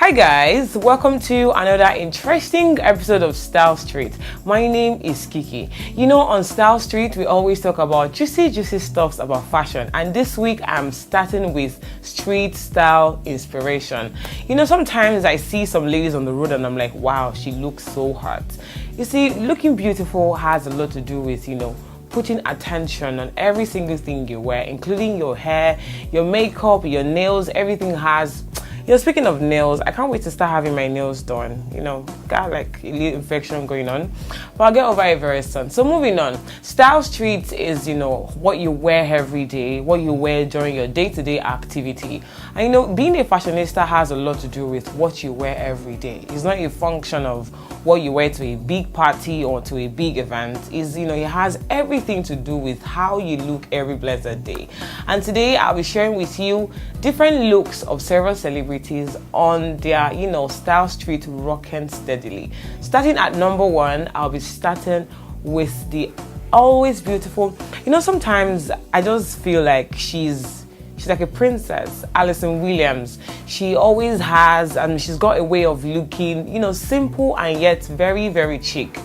Hi guys, welcome to another interesting episode of Style Street. My name is Kiki. You know, on Style Street we always talk about juicy stuffs about fashion, and this week I'm starting with street style inspiration. You know, sometimes I see some ladies on the road and I'm like, wow, she looks so hot. You see, looking beautiful has a lot to do with, putting attention on every single thing you wear, including your hair, your makeup, your nails. Everything has. Speaking of nails, I can't wait to start having my nails done. Got like a little infection going on, but I'll get over it very soon. So moving on, Style Street is, what you wear every day, what you wear during your day-to-day activity. And being a fashionista has a lot to do with what you wear every day. It's not a function of what you wear to a big party or to a big event. It has everything to do with how you look every blessed day. And today I'll be sharing with you different looks of several celebrities on their, Style Street rocking steadily. Starting at number one, I'll be starting with the always beautiful. Sometimes I just feel like she's like a princess, Alison Williams. She always has, and she's got a way of looking, simple and yet very, very chic.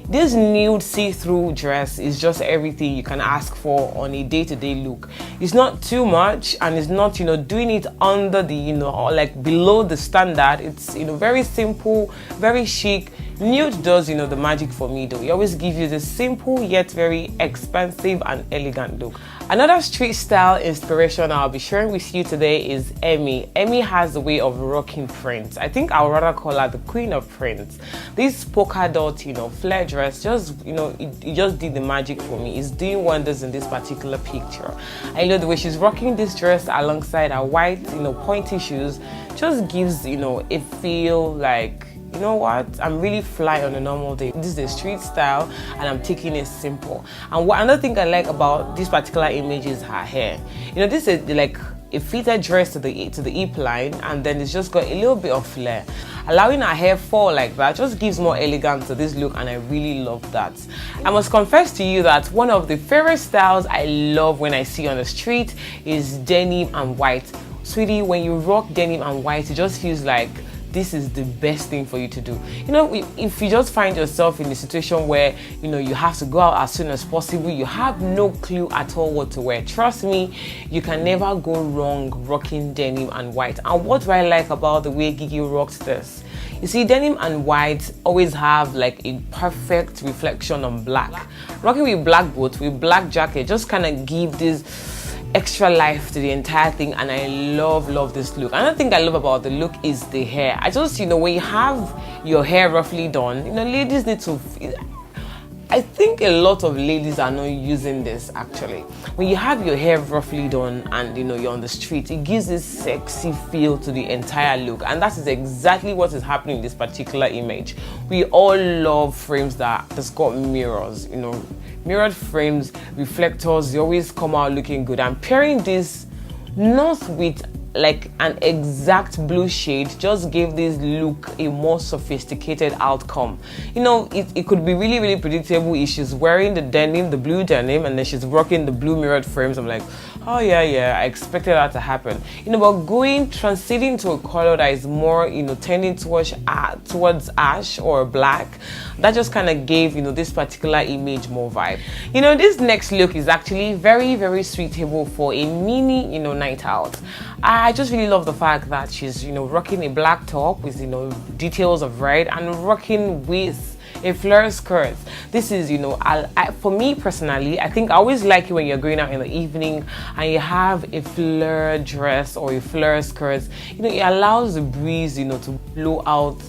This nude see-through dress is just everything you can ask for on a day-to-day look. It's not too much, and it's not, doing it under the, or like below the standard. It's, very simple, very chic. Nude does, the magic for me though. It always gives you this simple yet very expensive and elegant look. Another street style inspiration I'll be sharing with you today is Emmy. Emmy has a way of rocking prints. I think I would rather call her the queen of prints. This polka dot, flare dress, it just did the magic for me. It's doing wonders in this particular picture. I love the way she's rocking this dress alongside her white, pointy shoes. Just gives, a feel like, you know what, I'm really fly on a normal day. This is a street style and I'm taking it simple. And another thing I like about this particular image is her hair. This is like a fitted dress to the hip line, and then it's just got a little bit of flare. Allowing her hair fall like that just gives more elegance to this look, and I really love that. I must confess to you that one of the favorite styles I love when I see on the street is denim and white. Sweetie, when you rock denim and white, it just feels like this is the best thing for you to do. If you just find yourself in a situation where, you have to go out as soon as possible, you have no clue at all what to wear. Trust me, you can never go wrong rocking denim and white. And what do I like about the way Gigi rocked this? You see, denim and white always have like a perfect reflection on black. Rocking with black boots, with black jacket, just kind of give this extra life to the entire thing, and I love this look. Another thing I love about the look is the hair. I just, when you have your hair roughly done, ladies need to, I think a lot of ladies are not using this actually. When you have your hair roughly done and you're on the street, it gives this sexy feel to the entire look, and that is exactly what is happening in this particular image. We all love frames that just got mirrors, mirrored frames, reflectors. They always come out looking good. I'm pairing this not with like an exact blue shade, just gave this look a more sophisticated outcome. It could be really predictable if she's wearing the denim, the blue denim, and then she's rocking the blue mirrored frames. I'm like, oh yeah, I expected that to happen. But transiting to a color that is more, tending towards ash or black, that just kind of gave, this particular image more vibe. This next look is actually very suitable for a mini, night out. I just really love the fact that she's, rocking a black top with, details of red, and rocking with a flare skirt. This is, for me personally, I think I always like it when you're going out in the evening and you have a flare dress or a flare skirt. It allows the breeze, to blow out,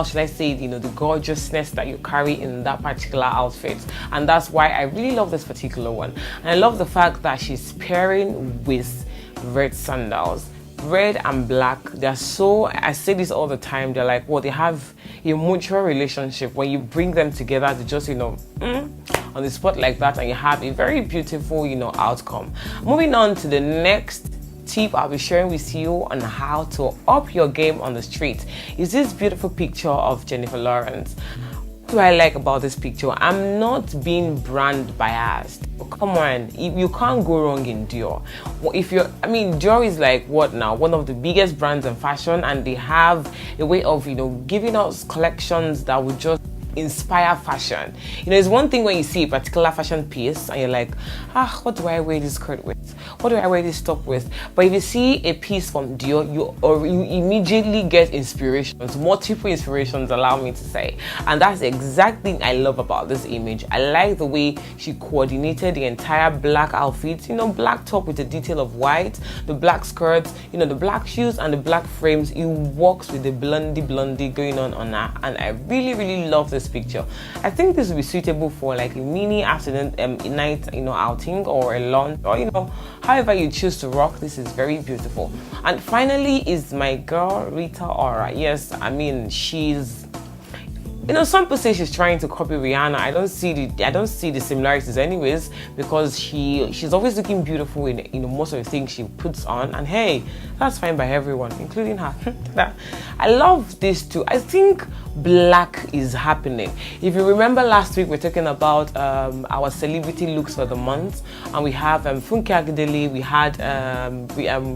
should I say, the gorgeousness that you carry in that particular outfit. And that's why I really love this particular one. And I love the fact that she's pairing with red sandals. Red and black, they're so, I say this all the time, they're like, they have a mutual relationship. When you bring them together, they just, on the spot like that, and you have a very beautiful, outcome. Moving on to the next tip I'll be sharing with you on how to up your game on the street is this beautiful picture of Jennifer Lawrence. What do I like about this picture? I'm not being brand biased. Come on, you can't go wrong in Dior. Dior is like what now? One of the biggest brands in fashion, and they have a way of, giving us collections that would just inspire fashion. It's one thing when you see a particular fashion piece and you're like, what do I wear this skirt with? What do I wear this top with? But if you see a piece from Dior, you immediately get inspirations, multiple inspirations, allow me to say. And that's the exact thing I love about this image. I like the way she coordinated the entire black outfit, black top with a detail of white, the black skirts, the black shoes and the black frames. It works with the blondie going on her, and I really, really love this picture. I think this will be suitable for like a mini afternoon night outing, or a lunch, or however you choose to rock. This is very beautiful. And finally is my girl Rita Ora. Yes, she's, some people say she's trying to copy Rihanna. I don't see the similarities anyways, because she's always looking beautiful in most of the things she puts on, and hey, that's fine by everyone, including her. I love this too. I think black is happening. If you remember last week, we're talking about our celebrity looks for the month, and we have Funke Akindele, we had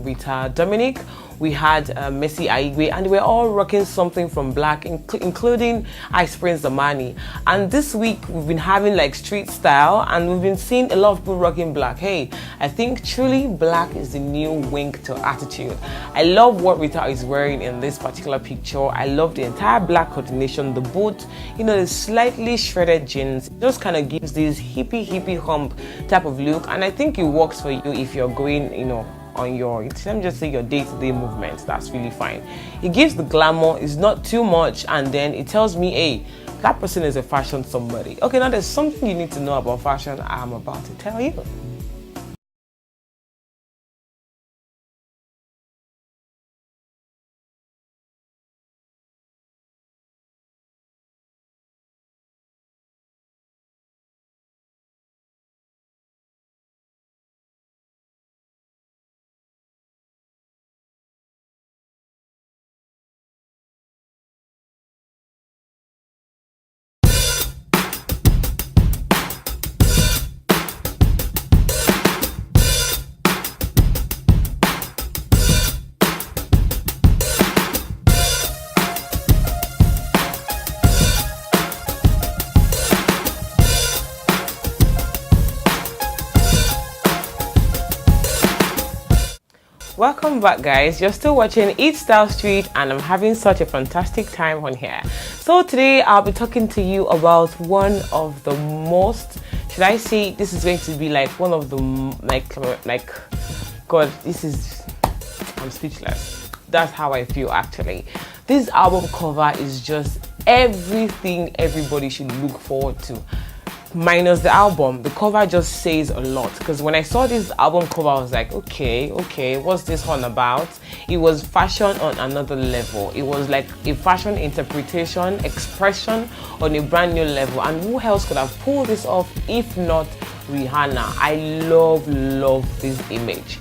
Rita Dominic, we had Messi Aigwe, and we're all rocking something from black, including Ice Prince Zamani. And this week we've been having like street style, and we've been seeing a lot of people rocking black. Hey, I think truly black is the new wink to attitude. I love what Rita is wearing in this particular picture. I love the entire black coordination, the boot, the slightly shredded jeans. It just kind of gives this hippie hump type of look, and I think it works for you if you're going, on your, let me just say, your day-to-day movements. That's really fine. It gives the glamour, it's not too much, and then it tells me, hey, that person is a fashion somebody. Okay, now there's something you need to know about fashion I'm about to tell you. Welcome back, guys. You're still watching Eat Style Street, and I'm having such a fantastic time on here. So today I'll be talking to you about one of the most, should I say, this is going to be like one of the God, I'm speechless. That's how I feel actually. This album cover is just everything everybody should look forward to. Minus the album, the cover just says a lot, because when I saw this album cover I was like, okay, what's this one about? It was fashion on another level. It was like a fashion interpretation, expression on a brand new level, and who else could have pulled this off if not Rihanna? I love this image.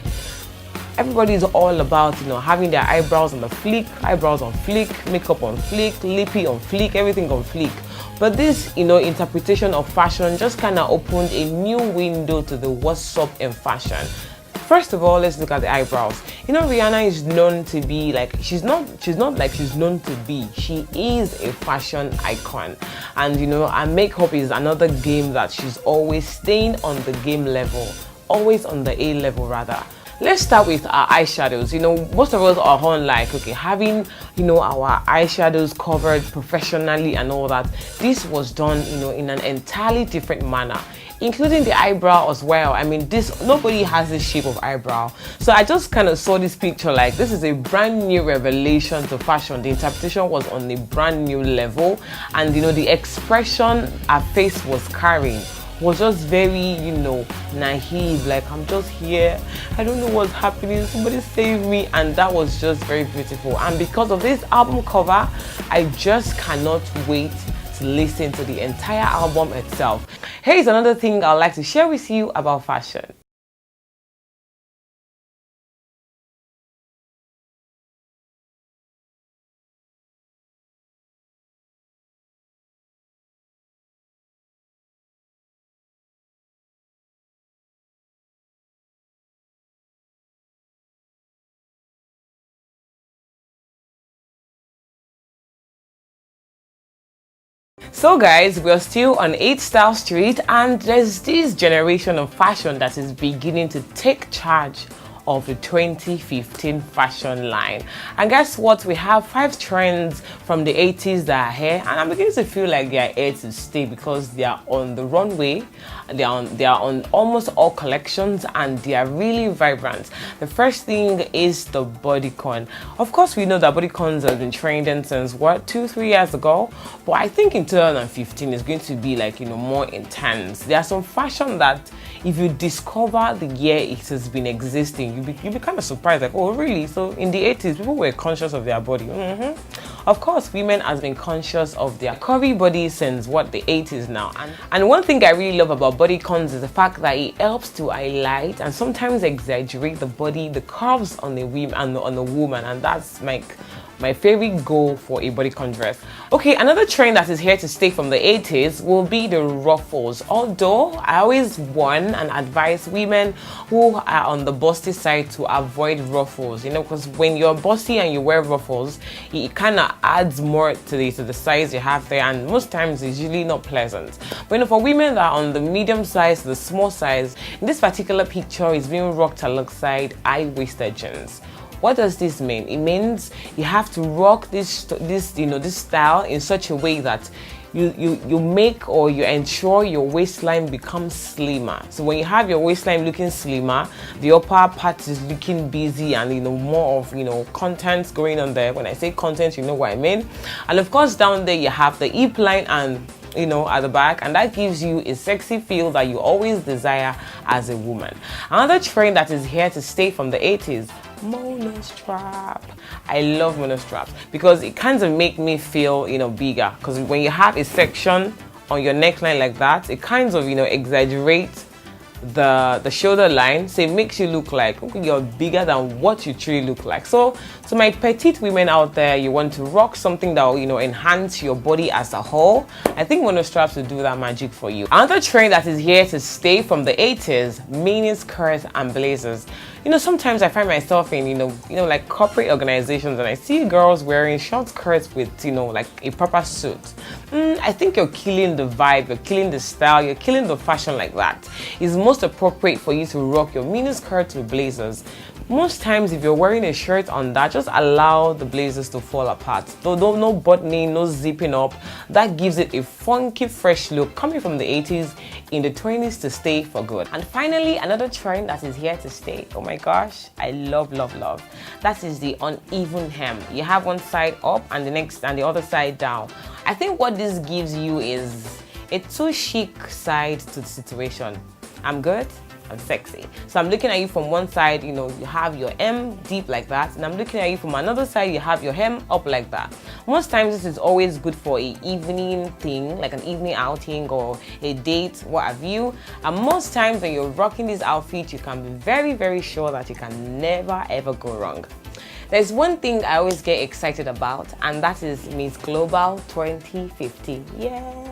Everybody is all about having their eyebrows on the fleek, eyebrows on fleek, makeup on fleek, lippy on fleek, everything on fleek. But this interpretation of fashion just kind of opened a new window to the what's up in fashion. First of all, let's look at the eyebrows. Rihanna is known to be like, she's not like she's known to be. She is a fashion icon. And her makeup is another game that she's always staying on the game level, always on the A level rather. Let's start with our eyeshadows. Most of us are on like, okay, having, our eyeshadows covered professionally and all that. This was done, in an entirely different manner, including the eyebrow as well. Nobody has this shape of eyebrow. So I just kind of saw this picture like, this is a brand new revelation to fashion. The interpretation was on a brand new level, and the expression her face was carrying was just very, naive, like, I'm just here, I don't know what's happening, somebody save me. And that was just very beautiful. And because of this album cover, I just cannot wait to listen to the entire album itself. Here's another thing I'd like to share with you about fashion. So guys, we're still on 8 Style Street, and there's this generation of fashion that is beginning to take charge of the 2015 fashion line. And guess what? We have 5 trends from the 80s that are here, and I'm beginning to feel like they are here to stay because they are on the runway. They are on almost all collections, and they are really vibrant. The first thing is the bodycon. Of course, we know that bodycons have been trending since what, 2-3 years ago, but I think in 2015 is going to be like, more intense. There are some fashion that if you discover the year it has been existing, you'll be kind of surprised, like, oh really? So in the 80s, people were conscious of their body. Of course, women has been conscious of their curvy body since what, the 80s now. And one thing I really love about bodycons is the fact that it helps to highlight and sometimes exaggerate the body, the curves on the woman, and that's my favorite goal for a bodycon dress. Okay, another trend that is here to stay from the 80s will be the ruffles. Although I always warn and advise women who are on the busty side to avoid ruffles, because when you're busty and you wear ruffles, it kind of adds more to the size you have there, and most times it's usually not pleasant. But for women that are on the medium size, the small size, in this particular picture is being rocked alongside high-waisted jeans. What does this mean? It means you have to rock this style in such a way that you make or you ensure your waistline becomes slimmer. So when you have your waistline looking slimmer, the upper part is looking busy and more of content going on there. When I say content, you know what I mean. And of course down there you have the hip line and at the back, and that gives you a sexy feel that you always desire as a woman. Another trend that is here to stay from the 80s, monostrap. I love monostraps because it kind of make me feel bigger, because when you have a section on your neckline like that, it kind of exaggerates the shoulder line, so it makes you look like you're bigger than what you truly look like. So my petite women out there, you want to rock something that will enhance your body as a whole, I think monostraps will do that magic for you. Another trend that is here to stay from the 80s, mini skirts and blazers. Sometimes I find myself in like corporate organizations, and I see girls wearing short skirts with like a proper suit. I think you're killing the vibe, you're killing the style, you're killing the fashion like that. It's most appropriate for you to rock your mini skirts with blazers. Most times if you're wearing a shirt on that, just allow the blazers to fall apart. No buttoning, no zipping up. That gives it a funky, fresh look coming from the 80s in the 20s to stay for good. And finally, another trend that is here to stay. Oh my gosh, I love. That is the uneven hem. You have one side up and the other side down. I think what this gives you is a too chic side to the situation. I'm good, I'm sexy. So I'm looking at you from one side, you have your hem deep like that, and I'm looking at you from another side, you have your hem up like that. Most times this is always good for an evening thing, like an evening outing or a date, what have you. And most times when you're rocking this outfit, you can be very, very sure that you can never ever go wrong. There's one thing I always get excited about, and that is Miss Global 2015. Yeah.